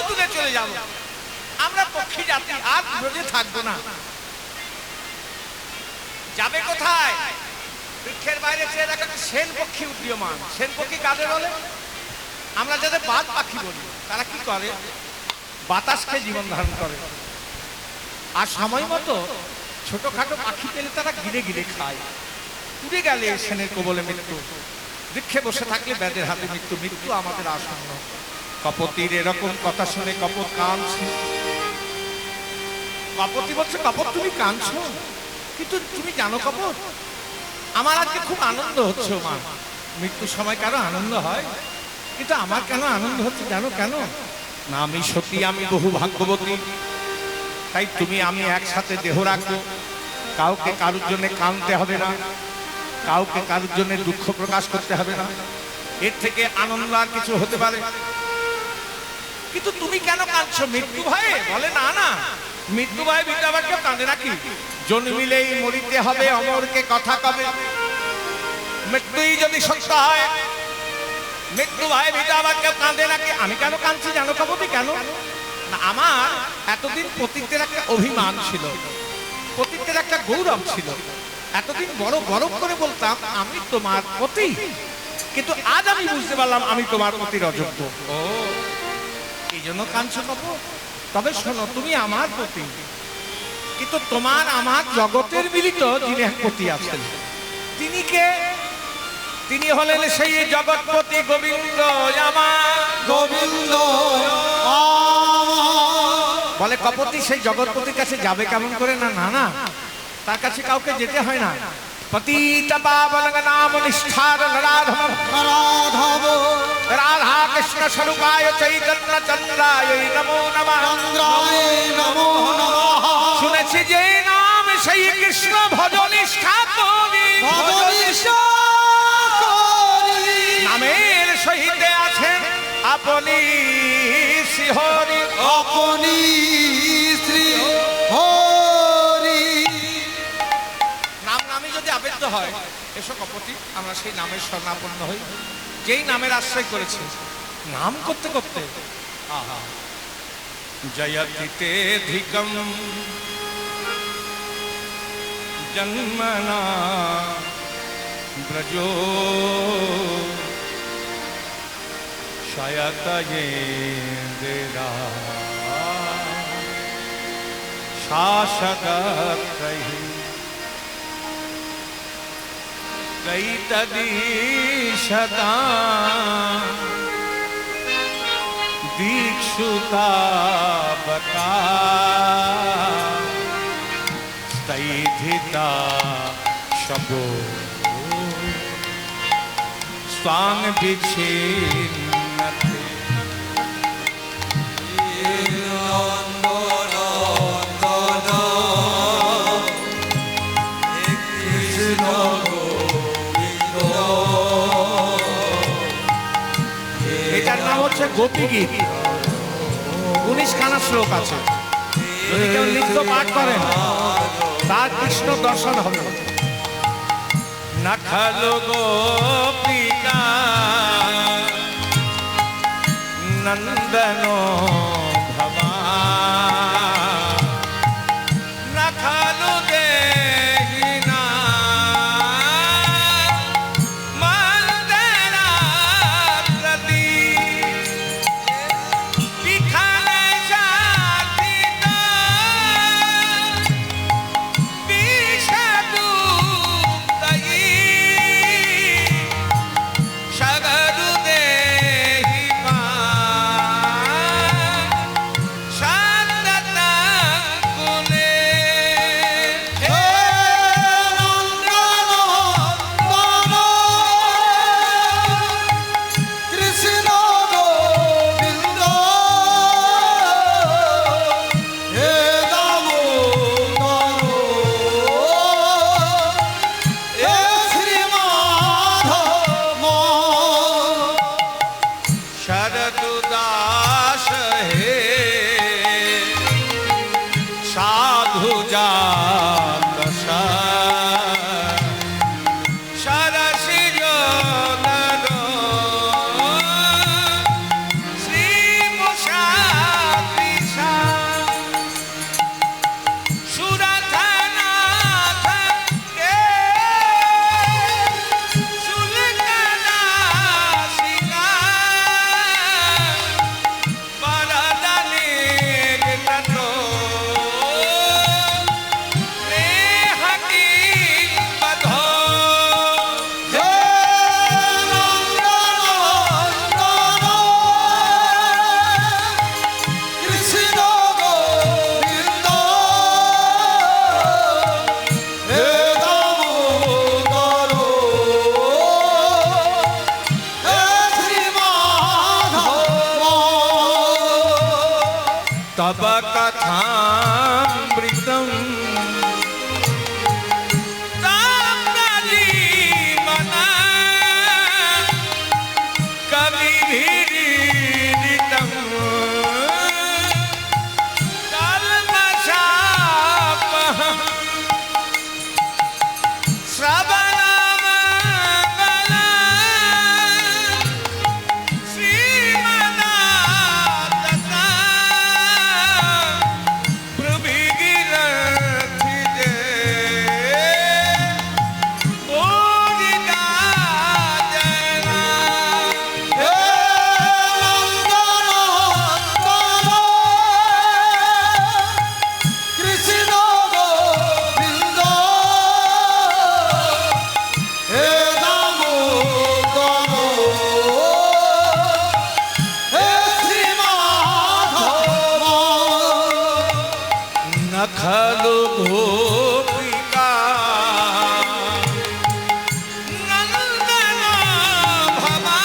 দূরে চলে যাব। আমরা পক্ষী জাতি আর দূরে থাকবো না। যাবে কোথায়? বৃক্ষের বাইরে চেয়ে দেখা সেন পক্ষী উড্ডীয়মান। সেন পক্ষী কাদের বলে? আমরা যাদের বাদ পাখি বলি। তারা কি করে? বাতাস খেয়ে জীবন ধারণ করে। আর সময় মতো ছোটখাটো পাখি পেলে তারা গিলে গিলে খায়। উড়ে গেলে সেনের কবলে মৃত্যু, বৃক্ষে বসে থাকলে ব্যাধের হাতে মৃত্যু। মৃত্যু আমাদের আসন্ন। কপতির এরকম কথা শুনে কপত কাঁদছে। কপতি বলছে, কপত তুমি কাঁদছো, কিন্তু তুমি জানো কপত, আমার আজকে খুব আনন্দ হচ্ছে। মা, মৃত্যুর সময় কারো আনন্দ হয়, কিন্তু আমার কেন আনন্দ হচ্ছে জানো কেন? না, আমি সত্যি আমি বহু ভাগ্যবতী, তাই তুমি আমি একসাথে দেহ রাখবো। কাউকে কারোর জন্য কাঁদতে হবে না, কাউকে কারোর জন্য দুঃখ প্রকাশ করতে হবে না। এর থেকে আনন্দ আর কিছু হতে পারে? কিন্তু তুমি কেন কাঁদছো? মৃত্যু ভয়ে? বলে না না, মৃত্যু ভয়ে বিটা আবার কেউ কাঁদে নাকি? জন্মিলেই মরিতে হবে, অমরকে কথা কবে। মৃত্যুই যদি সত্য হয়, মৃত্যু ভয়ে বিটা আবার কেউ কাঁদে নাকি? আমি কেন কাঁদছি জানো কবি? কেন না, আমার এতদিন পতিত্বের একটা অভিমান ছিল, পতিত্বের একটা গৌরব ছিল। এতদিন বড় গরব করে বলতাম আমি তোমার পতি, কিন্তু আজ আমি বুঝতে পারলাম আমি তোমার পতির অযোগ্য। ও, এই জন্য কাঁদছো কবি? তবে শোনো, তুমি আমার পতি, কিন্তু তোমার আমার জগতের মিলিত যিনি এক পতি আছেন, তিনি কে? তিনি হলেন সেই জগৎপতি গোবিন্দ আমার। গোবিন্দ বলে কপতি সেই জগৎপতির কাছে যাবে কেমন করে? না না না, তার কাছে কাউকে যেতে হয় না। পতিত পাবন নাম নিষ্ঠার রাধব রাধব রাধা কৃষ্ণ স্বরূপায় চৈতন্য চন্দ্রায় নমো নমঃ। চন্দ্রায় নমো নমঃ। শুনেছি যে নাম সেই কৃষ্ণ ভজ নিষ্ঠা করি, ভজ নিষ্ঠা করি। নামের সহিতে আছেন আপনি শ্রীহরি, আপনি শ্রী হরি। নাম নামে যদি আবেদ্য হয়, এসো কপতি আমরা সেই নামের শরণাপন্ন হই, যেই নামের আশ্রয় করেছি। নাম করতে করতে আহা জয়তি তেধিকম জন্মনা ব্রজো শয়তয়েন্দ্রা শাসগত্রহি কৈতদীশতা দীক্ষুতাবকা স্থৈধিতা শবো স্বাং বিচ্ছিন্নতে। এটার নাম হচ্ছে গোপী গীত। 19 খানা শ্লোক আছে। যদি কেউ লিখিত পাঠ করেন তার কৃষ্ণ দর্শন হবে। নখলো গোপিকা নন্দনো ভবা নখলো দেহিনা মন্দরা প্রতি বিখানে সাথিত বিষদু তয়ি সগরু দেহি মা तब कथामृतम ताप्तजीवना कविभिरीडितम कल्मषापहं खलु गोपिका नंदन भवा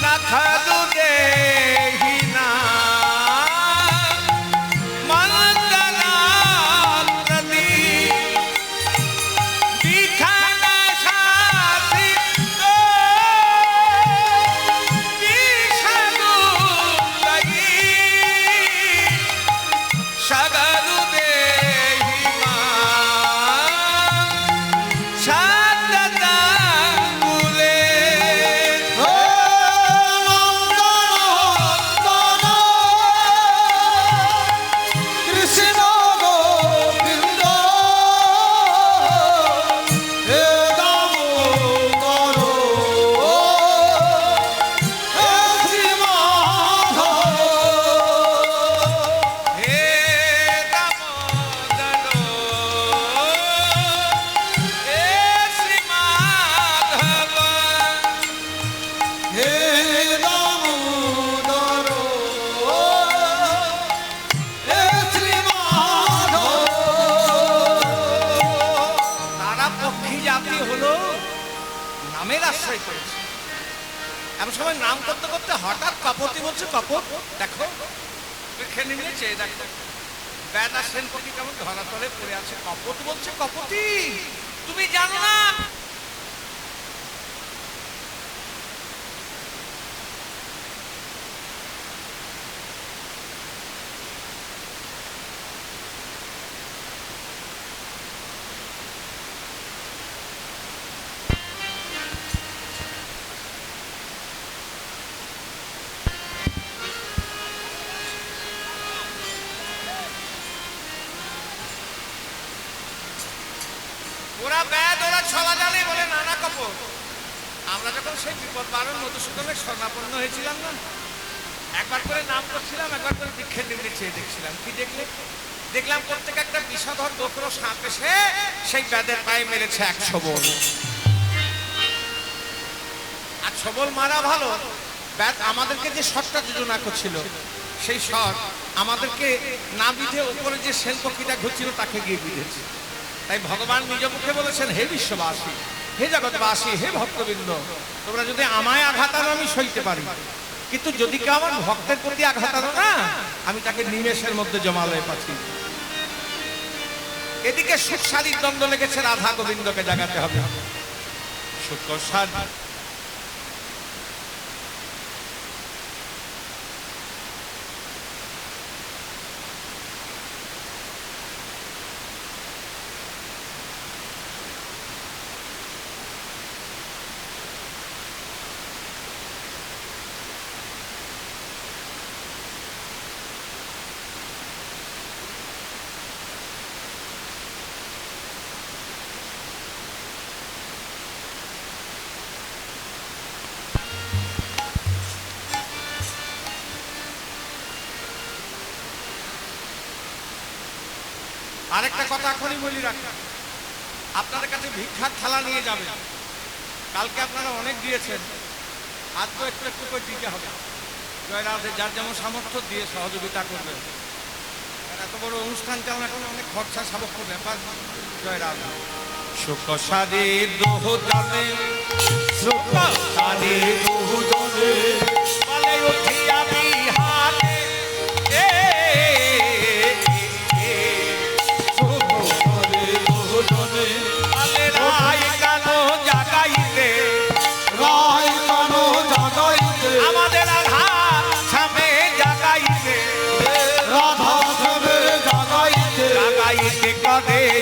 न खलु देहिना मंगलाकृति विठल शासितो विष्णु लगी सगरु देहि शारदांगुले कृष्ण गोविंद हे दामोदर हे श्री माधव हे दामोदर हे श्री माधव हे दामोदर हे श्री माधव তারা পক্ষী জাতি হলো নামের আশ্রয় করেছে। এমন সময় নাম করতে করতে হঠাৎ কপতি বলছে, কপট দেখো, দেখে নিলে চেয়ে দেখো বেদা সেনপতি কেমন ধরাতলে পড়ে আছে। কপট বলছে, কপতি তুমি জানো না ওরা বেদ ওরা ছলা জানে বলে নানা কপট। আমরা যখন সেই বিপদ বারণ মধুসূদনের স্বর্ণাপন্ন হয়েছিলাম না, একবার করে নাম করছিলাম, একবার করে দীক্ষের নিম্নে চেয়ে দেখছিলাম। কি দেখলে? দেখলাম প্রত্যেক একটা বিষধর দোকরো সাপ এসে সেই বেদের পায়ে মেরেছে 100 বল। আর ছবল মারা ভালো, বেদ আমাদেরকে যে শটটা যোজনা করছিল সেই শট আমাদেরকে না বিধে উপরে যে সেনপক্ষীটা ঘুরছিল তাকে গিয়ে বিঁধেছে। তাই ভগবান নিজ মুখে বলেছেন, হে বিশ্ববাসী, হে জগৎবাসী, হে ভক্তবৃন্দ, তোমরা যদি আমায় আঘাত আনো আমি সইতে পারি, কিন্তু যদি কেউ আমার ভক্তের প্রতি আঘাত আনো না, আমি তাকে নিমেষের মধ্যে জমালয়ে পাঠিয়ে দিই। এদিকে সুখসারীর দ্বন্দ্ব লেগেছে, রাধা গোবিন্দকে জাগাতে হবে। সুখসার আরেকটা কথা এখনই বলি রাখি, আপনাদের কাছে ভিক্ষার থালা নিয়ে যাবে। কালকে আপনারা অনেক দিয়েছেন, আজ তো একটু একটু করে দিতে হবে। জয় রাধে, যার যেমন সামর্থ্য দিয়ে সহযোগিতা করবেন। এত বড় অনুষ্ঠান চালানো এখন অনেক খরচা সাপেক্ষ ব্যাপার। জয় রাধে। সুখসাদী দোহজনে, সুখসাদী দোহজনে, বলে উঠিয়া বিহারে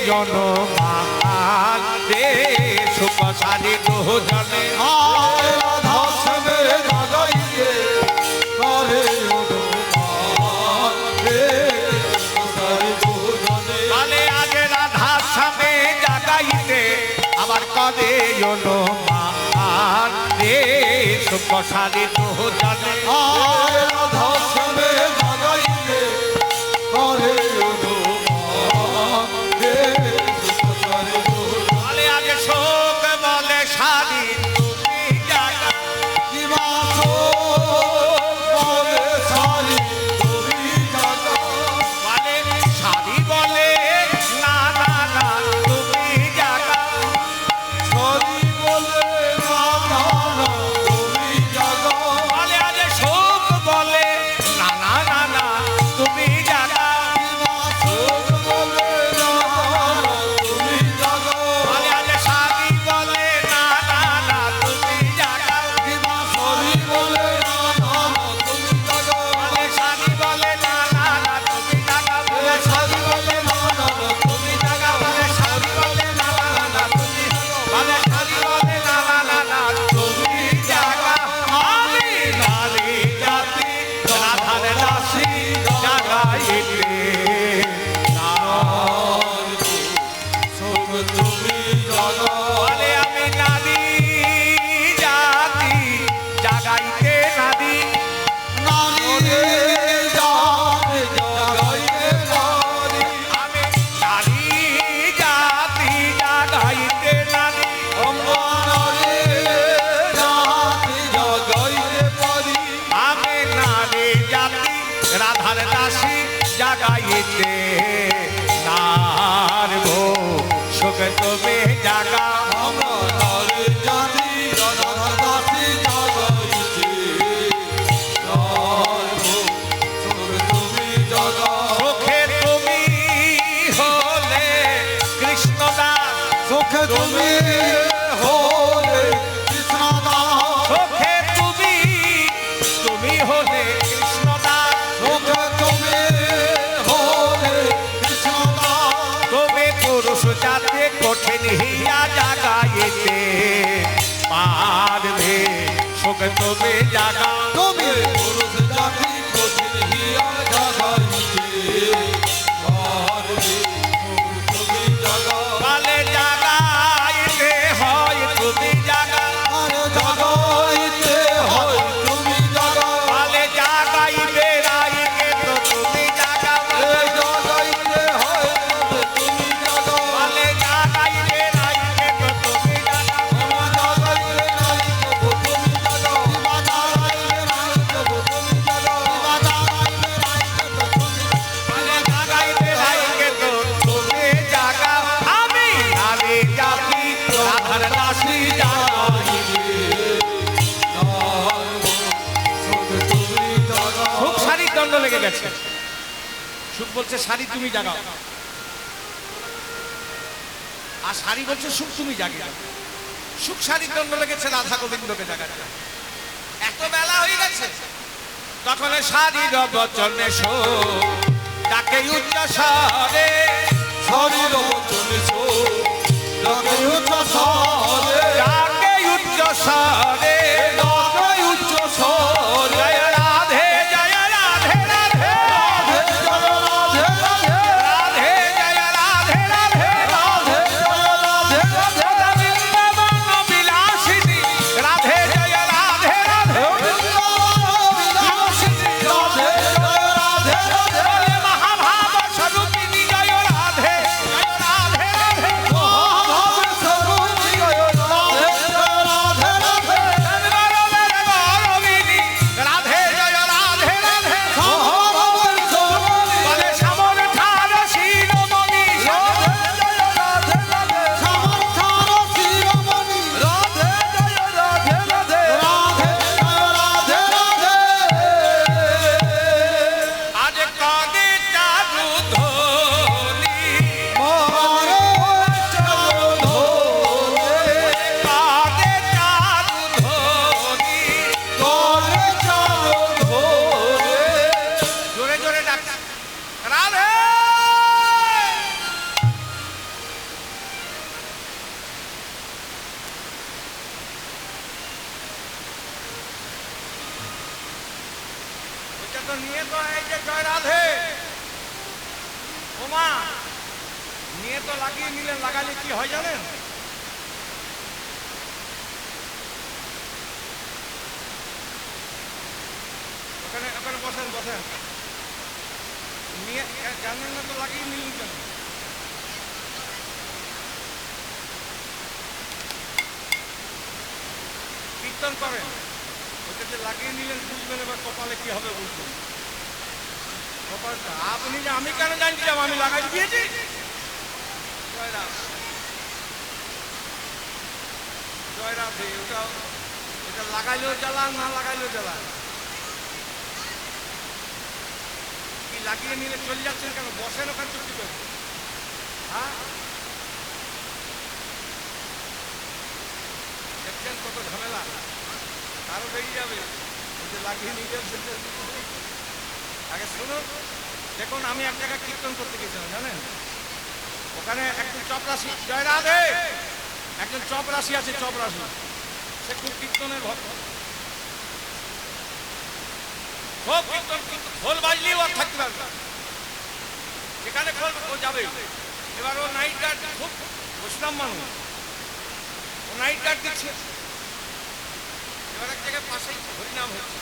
জনমান রে সুখ সারি দুজনে আয় রাধা শ্যামে জাগাইতে করে অনুমান রে সারি দুজনে বলে আগে রাধা স্বামী জাগাইতে আবার কবে জনমান রে সুখ সারি দুজনে আয় রাধা শ্যামে জাগাইতে করে অনুমান রে সারি দুজনে বলে আগে শোক বলে সারি তুমি জাগা কিমাসো বলে সারি তুমি জাগা বলে সারি বলে না না না তুমি জাগা সারি বলে না না না তুমি জাগা বলে আগে শোক বলে না না না না তুমি জাগা কিমাসো বলে না না তুমি জাগা বলে আগে সারি বলে না না না তুমি জাগা কিমাসরি বলে না না না তুমি জাগা বলে সারি বলে না না না তুমি জাগা বলে সারি বলে না না না তুমি জাগা বলে সারি বলে না না না তুমি বলে সারি বলে না না না না তুমি জাগা আমি নারী জাতি রাধার দাসী জাগাইতে সব তুমি জাগা বলে আমি নারী জাতি জাগাইতে নারী নারী জানে জাগাইতে নারী আমি নারী জাতি জাগাইতে নারী আমরা নারী জাতি জাগাইতে পারি আমি নারী জাতি রাধার দাসী জাগাইতে নারবো সুখ তুমি জাগা আমরা নারী জাতি রাধা দাসী জাগাইতে নারবো সব তুমি জাগা সুখে তুমি হলে কৃষ্ণদাস সুখে তুমি হলে কৃষ্ণদাস সুখে তুমি তুমি হলে কৃষ্ণদাস সুখে তুমি হলে কৃষ্ণদাস তুমি পুরুষ জাতে কঠিন হিয়া জাগাইতে পারবে সুখ তুমি জাগা তুমি পুরুষ জাতি কঠিন হিয়া জাগাইতে পারবে তুমি জাগা কালে জাগাইতে হয় তুমি জাগা আরে জাগাইতে হয় তুমি জাগা কালে জাগাইবে রাইকে তো তুমি জাগা আরে জাগাইতে হয় তবে তুমি জাগা কালে জাগাইবে রাইকে তো তুমি জাগা আমরা জাগাইতে নাই তবু তুমি জাগা দিবা জাগাইতে নাই তবু তুমি জাগা দিবা জাগাইতে নাই তবু তুমি কালে জাগাইবে রাইকে তো তুমি জাগা আমি নারী জাতি রাধার দাসী জাগাইতে সুখ শাড়ির দণ্ড লেগে গেছে সুখ বলছে শাড়ি তুমি জাগাও আর শাড়ি বলছে সুখ তুমি জাগিয়ে দাও। সুখ শাড়ির দণ্ড লেগেছে রাধা গোবিন্দকে জাগাতে এত বেলা হয়ে গেছে তখন শাড়ির বচনে শো তাকে উচ্চ স্বরে শরীর বচনে শো ডাকে উচ্চ স্বরে তাকে উচ্চ স্বরে ডাকে উচ্চ স্বরে জয় রাধে জয় রাধে রাধে রাধে জয় রাধে রাধে রাধে জয় রাধে রাধে রাধে জয় রাধে রাধে বৃন্দাবন বিলাসিনী রাধে জয় রাধে রাধে বিলাসিনী রাধে জয় রাধে রাধে বলে মহাভাব স্বরূপিণী জয় রাধে জয় রাধে রাধে মহাভাবে স্বরূপী জয় রাধে জয় রাধে রাধে তো নিয়ে তো এই যে জয় রাধে ওমা নিয়ে তো লাগিয়ে নিলেন, লাগালে কি হয় জানেন? ওখানে ওখানে বসেন বসেন, নিয়ে জানেন না তো লাগিয়ে নিলেন কেন? কীর্তন করেন, ওটা যে লাগিয়ে নিলেন বুঝবেন, এবার কপালে কি হবে বুঝবেন। কপালটা আপনি যে, আমি কেন জানছি যে আমি লাগাই দিয়েছি? জয় রাধে, জয় রাধে। ওটা ওটা লাগাইলেও জ্বালান, না লাগাইলেও জ্বালান। কি লাগিয়ে নিলে চলে যাচ্ছেন কেন? বসেন ওখানে চুক্তি করে। হ্যাঁ, দেখছেন কত ঝামেলা, আরো বেরিয়ে যাবে। ওই যে লাগিয়ে নিয়ে যাচ্ছেন। আগে শুনুন, দেখুন আমি এক জায়গায় কীর্তন করতে গেছিলাম জানেন, ওখানে একজন চপরাশি, জয় রাধে, একজন চপরাশি আছে, চপরাশি, সে খুব কীর্তনের ভক্ত, খুব কীর্তন, কিন্তু খোল বাজলেও আর থাকতে পারবে না। যেখানে খোল ও যাবে। এবার ও নাইট গার্ড, খুব বৈষ্ণব মানুষ, ও নাইট গার্ড দিচ্ছে। এবার এক জায়গায় পাশেই হরিনাম হচ্ছে,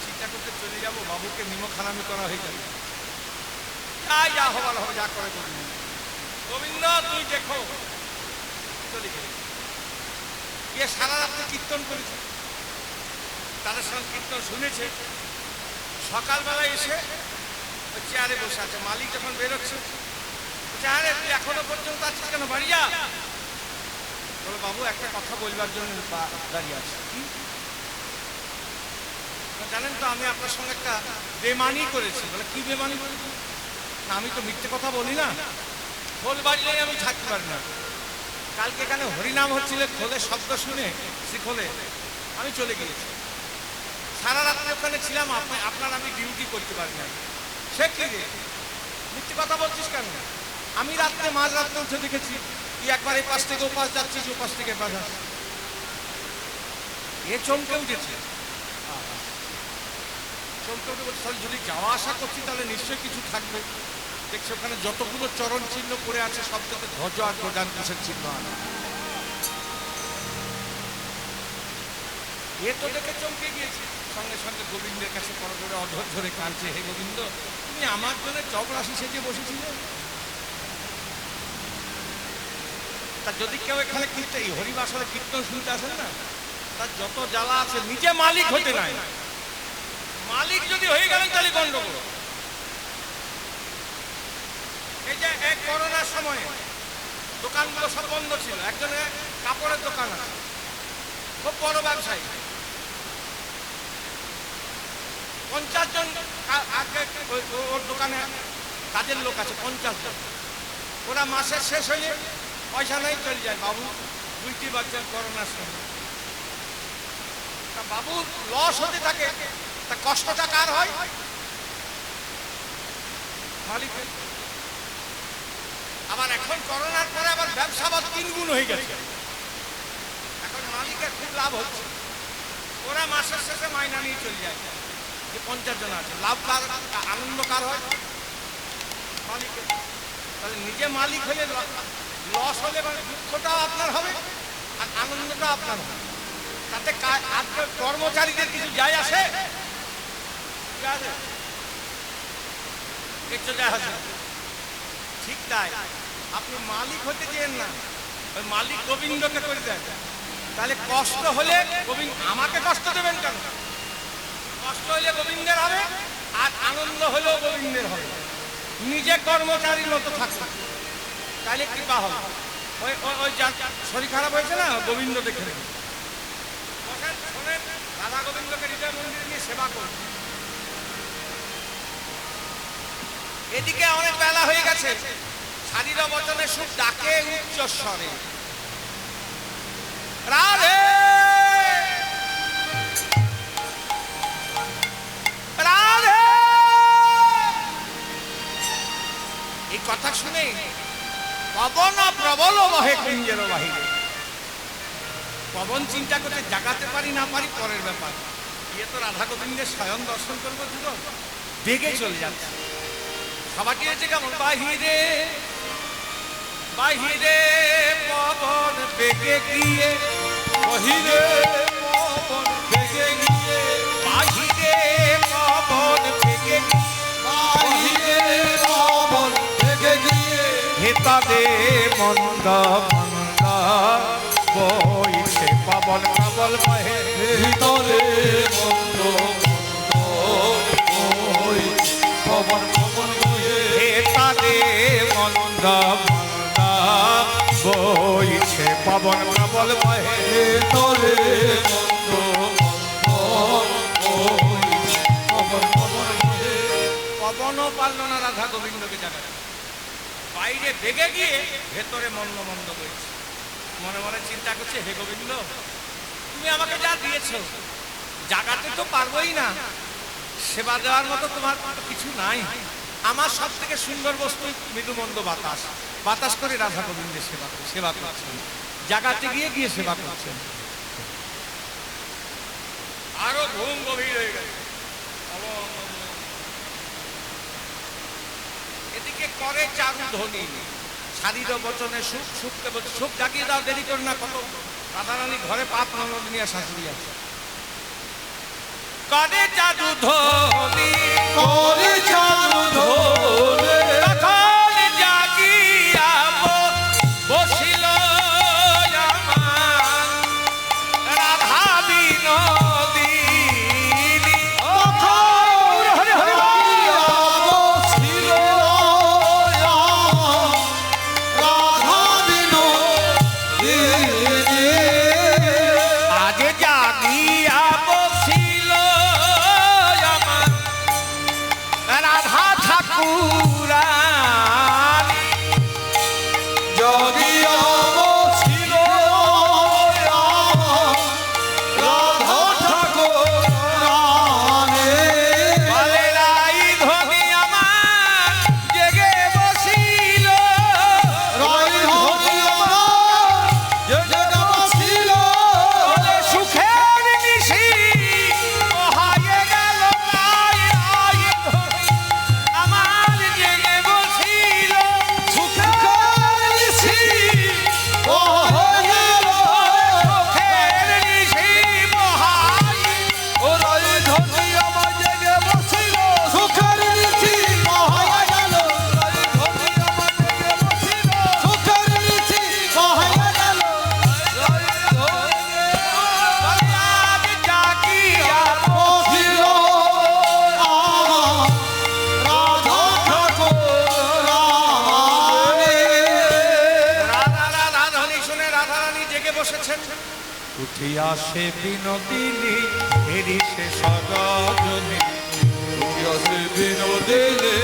চিন্তা করতে চলে যাবো, বাবুকে নিমক হারামি করা হয়ে যাবে, তাই যা হবার হবে, যা করে করবি। গোবিন্দ তুই দেখো, চলে গেলে গিয়ে সারা রাত্রে কীর্তন করেছে, তাদের সঙ্গে কীর্তন শুনেছে। সকালবেলা এসে ওই চেয়ারে বসে আছে, মালিক যখন বেরোচ্ছে, আরে তুই এখনো পর্যন্ত আছিস কেন, বাড়ি যা। বলো বাবু একটা কথা বলবার জন্য দাঁড়িয়ে আছে। জানেন তো আমি আপনার সঙ্গে একটা বেমানি করেছি। বলে কি বেমানি করেছি? না আমি তো মিথ্যে কথা বলি না, খোল বাজলেই আমি থাকতে পারি না। কালকে এখানে হরিনাম হচ্ছিল, খোলের শব্দ শুনে শ্রীখোলে আমি চলে গিয়েছি, সারা রাত্রে ওখানে ছিলাম, আপনার আমি ডিউটি করতে পারি না। সে কি রে, মিথ্যে কথা বলছিস কেন? আমি রাত্রে মাঝ রাত্রে উঠে দেখেছি তুই একবার এই পাশ থেকে ও পাশ যাচ্ছিস, ও পাশ থেকে এ পাশ আসছিস। এ চমকে উঠেছে, চমকে উঠে বলছে তাহলে যদি যাওয়া আসা করছি তাহলে নিশ্চয়ই কিছু থাকবে। দেখছি ওখানে যতগুলো চরণ চিহ্ন পড়ে আছে সবটাতে ধ্বজ আর প্রধান কিসের চিহ্ন আছে। এ তো দেখে চমকে গিয়েছে, সঙ্গে সঙ্গে গোবিন্দের কাছে পড়া ধরে অধর ধরে কাঁদছে, হে গোবিন্দ তুমি আমার জন্য চপরাশি সেজে বসেছিলে। তা যদি কেউ এখানে কীর্তন, এই হরিবাসরে কীর্তন শুনতে আসেন না, তার যত জ্বালা আছে নিজে মালিক হতে নাই, মালিক যদি হয়ে গেলেন তাহলে গন্ডগোল। এই যে এক করোনার সময় দোকানগুলো সব বন্ধ ছিল, একজনের কাপড়ের দোকান আছে, খুব বড় ব্যবসায়ী, 50 জন ওর দোকানে কাজের লোক আছে, 50 জন। ওরা মাসের শেষ হয়ে পয়সা নাই চলে যায়। বাবু বুঝতে পারছেন করোনার সময় তা বাবু লস হতে থাকে, তা কষ্টটা কার হয়? মালিকের। আবার এখন করোনার পরে আবার ব্যবসা আবার 3 গুণ হয়ে গেছে, এখন মালিকের খুব লাভ হচ্ছে। ওরা মাসের শেষে মাইনা নিয়ে চলে যায়, যে 50 জন আছে। লাভ কার, আনন্দ কার হয়? মালিকের। তাহলে নিজে মালিক হলে লস হলে মানে দুঃখটাও আপনার হবে আর আনন্দটাও আপনার হবে। তাতে আজকাল কর্মচারীদের কিছু যায় আসে? কিছু যায় আসে? ঠিক তাই, আপনি মালিক হতে চেয়েন না, ওই মালিক গোবিন্দকে করে দেন। তাহলে কষ্ট হলে গোবিন্দ আমাকে কষ্ট দেবেন কেন? কষ্ট হলে গোবিন্দের হবে আর আনন্দ হলেও গোবিন্দের হবে। নিজে কর্মচারীর মতো থাকবে, তাহলে কৃপা হবে। ওই ওই শরীর খারাপ হয়েছে না, গোবিন্দ দেখে নেবে। শোনেন, রাধা গোবিন্দকে হৃদয় মন্দিরে নিয়ে সেবা করবে। এদিকে অনেক বেলা হয়ে গেছে, শারীর বচনে সুখ ডাকে উচ্চ স্বরে, রাধে রাধে। এই কথা শুনে পবন প্রবল বহে কুঞ্জের বাহিরে। পবন চিন্তা করতে জাগাতে পারি না পারি পরের ব্যাপার, গিয়ে তো রাধা গোবিন্দের স্বয়ং দর্শন করবো যুবক, বেগে চলে যাচ্ছে। সবাইকে হয়েছে কেমন, বাহিরে বাহিরে পবন বেগে গিয়ে, বাহিরে পবন বেগে গিয়ে, বাহিরে পবন বেগে গিয়ে, বাহিরে পবন বেগে গিয়ে, হেতাদে মন্দ মন্দ বইছে পবন প্রবল বহে, ভিতরে মন্দ মন্দ ওই পবন পবন বহে, হেতাদে মন্দ মন্দ বইছে পবন প্রবল বহে, ভিতরে মন্দ মন্দ ওই পবন পবন বহে। পবনও পারল না রাধা গোবিন্দকে জাগাতে। বাইরে বেগে গিয়ে ভেতরে মন্দ মন্দ বইছে। মনে মনে চিন্তা করছে, হে গোবিন্দ, তুমি আমাকে যা দিয়েছো জাগাতে তো পারবোই না, সেবা দেওয়ার মতো তোমার কিছু নাই। আমার সব থেকে সুন্দর বস্তু মৃদুমন্দ বাতাস, বাতাস করে রাধা গোবিন্দের সেবা করছেন, জাগাতে গিয়ে গিয়ে সেবা করছেন। আরো ঘুম গভীর হয়ে গেছে। এদিকে করে চারু ধ্বনি, শারীর বচনে সুখ, সুখকে বলছে সুখ জাগিয়ে দাও, দেরি করো না, কত রাধারানী ঘরে পাপ ননদিনী আর শাশুড়ি আছে। করে চারু ধ্বনি, করে চারু ধরে, তখন জাগিয়া বসিল আমার রাধা বিনোদিনী। হরে হরে জাগিয়া বসিল রাধা বিনোদিনী, আজ জাগিয়া বসিল আমার রাধা ঠাকুরানী। জাগিয়া বসিল রাধা ঠাকুরানী, বলে রাই ধ্বনি আমার জেগে বসিল, রাই ধ্বনি আমার জেগে বসিল, বলে সুখের নিশি হারিয়ে গেল, রাই রাই ধ্বনি আমার জেগে বসিল, সুখের নিশি ও হয়ে গেল, সুখের নিশি বহাই। ও রাই ধ্বনি আমার জেগে বসিল, সুখের নিশি হয়ে গেল, রাই ধ্বনি আমার জেগে বসিল, সুখের নিশি হয়ে গেল, রাই ধ্বনি আজ জাগিয়া বসিল রাধা ঠাকুরানী। রাধা রাধা ধ্বনি শুনে রাধারানী জেগে বসেছেন। উঠিয়া সে বিনোদিনী হেরি সে সরজনী, উঠিয়াছে বিনোদিনী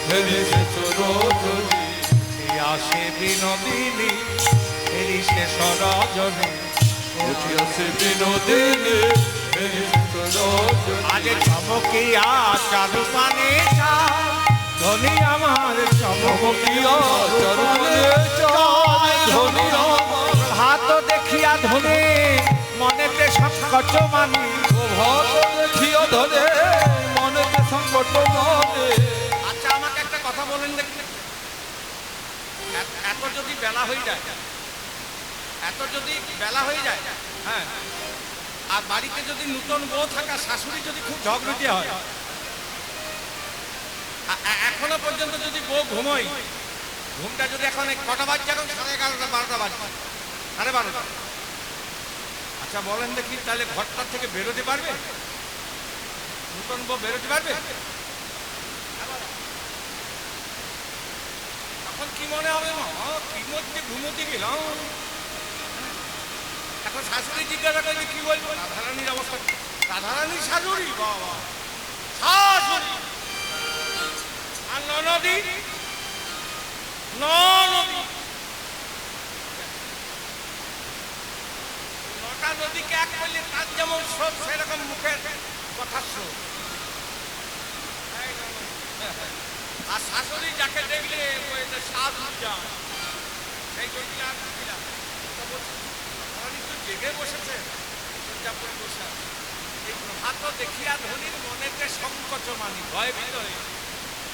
হেরিছে চরজনী, উঠিয়া সে বিনোদিনী হেরি সে সরজনী। উঠিয়াছে বিনোদিনী হেরিছে চরজনী, আজ চমকিয়া চারু পানে ধ্বনি আমার চমকিয়া চরণে চায় ধ্বনি আমার, ভাত দেখিয়া ধ্বনি মনেতে সংকট মানি। ভাত দেখিয়া ধরে মনেতে সংকট মনে। আচ্ছা আমাকে একটা কথা বলেন দেখুন, এত যদি বেলা হয়ে যায়, এত যদি বেলা হয়ে যায়, হ্যাঁ, আর বাড়িতে যদি নতুন বউ থাকা শাশুড়ি যদি খুব ঝগড়ুটে হয়, এখনো পর্যন্ত যদি বউ ঘুমোই, ঘুমটা যদি এখন কটা বাজছে, এখন 11:30 12টা বাজছে, 12:30। আচ্ছা বলেন দেখি, তাহলে ঘরটার থেকে বেরোতে পারবে? নতুন বউ বেরোতে পারবে? তখন কি মনে হবে, মা কি মধ্যে ঘুমোতে গেলাম। এখন শাশুড়ি জিজ্ঞাসা করবে কি বলবো, রাধারানীর অবস্থা, রাধারানীর শাশুড়ি, বাবা শাশুড়ি আর ননদি, ননদি নটা নদীকে এক করলে তার যেমন স্রোত, সেরকম মুখের কথার স্রোত। আর শাশুড়ি যাকে দেখলে সাজ যা, সেই জন্য আর বুঝলাম জেগে বসেছে, সজ্জা করে বসে আছে। এই প্রভাত দেখিয়া ধনির মনেতে সংকোচ মানি ভয় ভীত হয়ে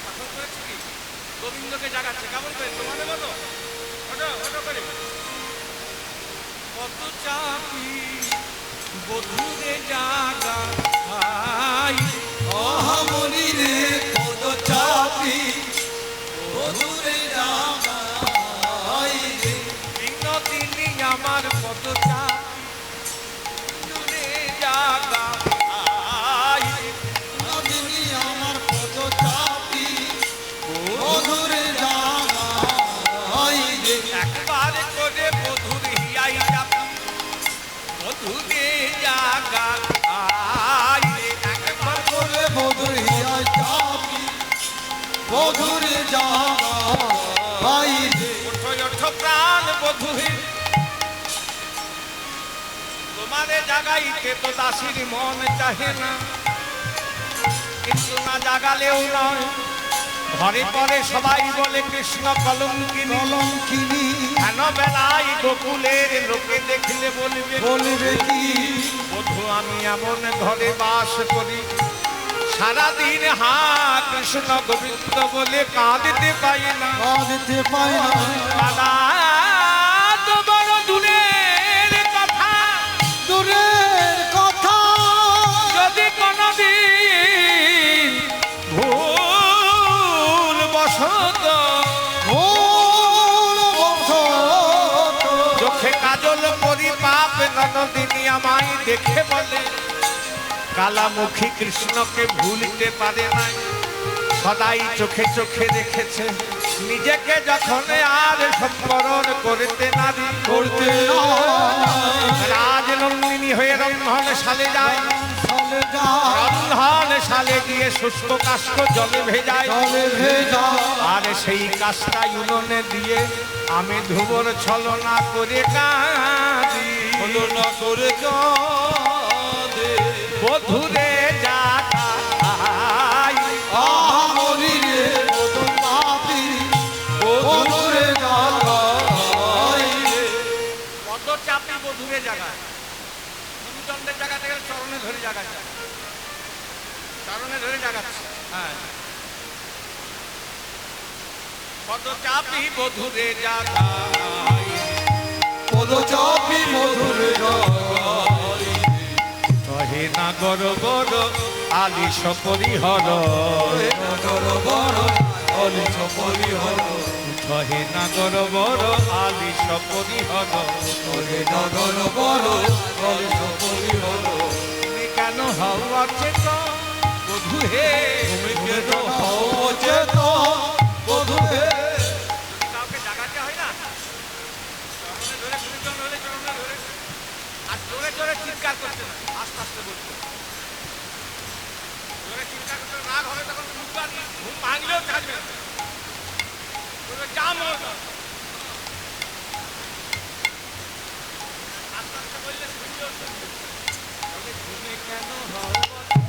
তখন করেছে কি গোবিন্দকে জাগাচ্ছে কেমন করে তোমাদের বলো ওটো ওটো করে কত চাপি বধুরে জাগা মহামণি রে পদ চাপি বধুরে জাগাই রে বিনোদিনী আমার কত চাপি বধুরে জাগা নদিনী আমার পদ চাপি বধুরে জাগাই রে একবার করে বধুর হিয়াই চাপি বধুরে জাগা একবার করে বধুর হিয়া চাপি বধুরে জাগাই রে ওঠো ওঠো প্রাণ বধুহে তোমারে জাগাইতে তো দাসীর মন চাহে না কিন্তু না জাগালেও নয় ঘরে পরে সবাই বলে কৃষ্ণ কলঙ্কিনী কলঙ্কিনী কেন বেলায় গোকুলের লোকে দেখলে বলবে বলবে কি বধু আমি এমন ঘরে বাস করি সারাদিন হা কৃষ্ণ গোবিন্দ বলে কাঁদতে পাই না কাঁদতে পাই না কাদা তো বড় দূরের কথা দূরের কথা যদি কোনদিন ভুল বসত ভুল বশত চোখে কাজল করি পাপ ননদিনী আমায় দেখে বলে কালামুখী কৃষ্ণকে ভুলতে পারে নাই সদাই চোখে চোখে রেখেছে নিজেকে যখন আর সম্বরণ করতে নারী করতে না রাজনন্দিনী হয়ে রন্ধন সালে যায় চলে যা রন্ধন সালে গিয়ে শুষ্ক কাষ্ঠ জলে ভেজায় চলে ভেজা আর সেই কাজটাই উনুনে দিয়ে আমি ধুবর ছলনা করে কাঁদি হলো না করে কাঁদে বধুরে জাগাই মহামণি রে পদ চাপি বধুরে জাগাই রে কত চাপি বধুরে জাগায় গুরুদণ্ডের জায়গাতে গেলে চরণে ধরে জাগায় চরণে ধরে জাগাচ্ছে হ্যাঁ কত চাপি বধুরে জাগাই পদ চাপি বধুরে জাগাই কহে না গর বড় আলিশ পরিহর নগর বড় অলিশ পরিহর কহে না গর বড় আলিশ পরিহর ওরে নগর বড় অলিশ পরিহর তুমি কেন হওয়া চেতন বধু হে তুমি কেন হও চেতন বধু হে কাউকে জাগাতে হয় না চরণে ধরে গুরুজন হলে চরণে ধরে আর জোরে জোরে চিৎকার করতে না আস্তে আস্তে বলতে জোরে চিৎকার করতে রাগ হবে তখন ঘুম ভাঙলেও থাকবে না বলবে যা মন আস্তে আস্তে বললে শুনলেও শুনবে তবে ঘুমে কেন হওয়া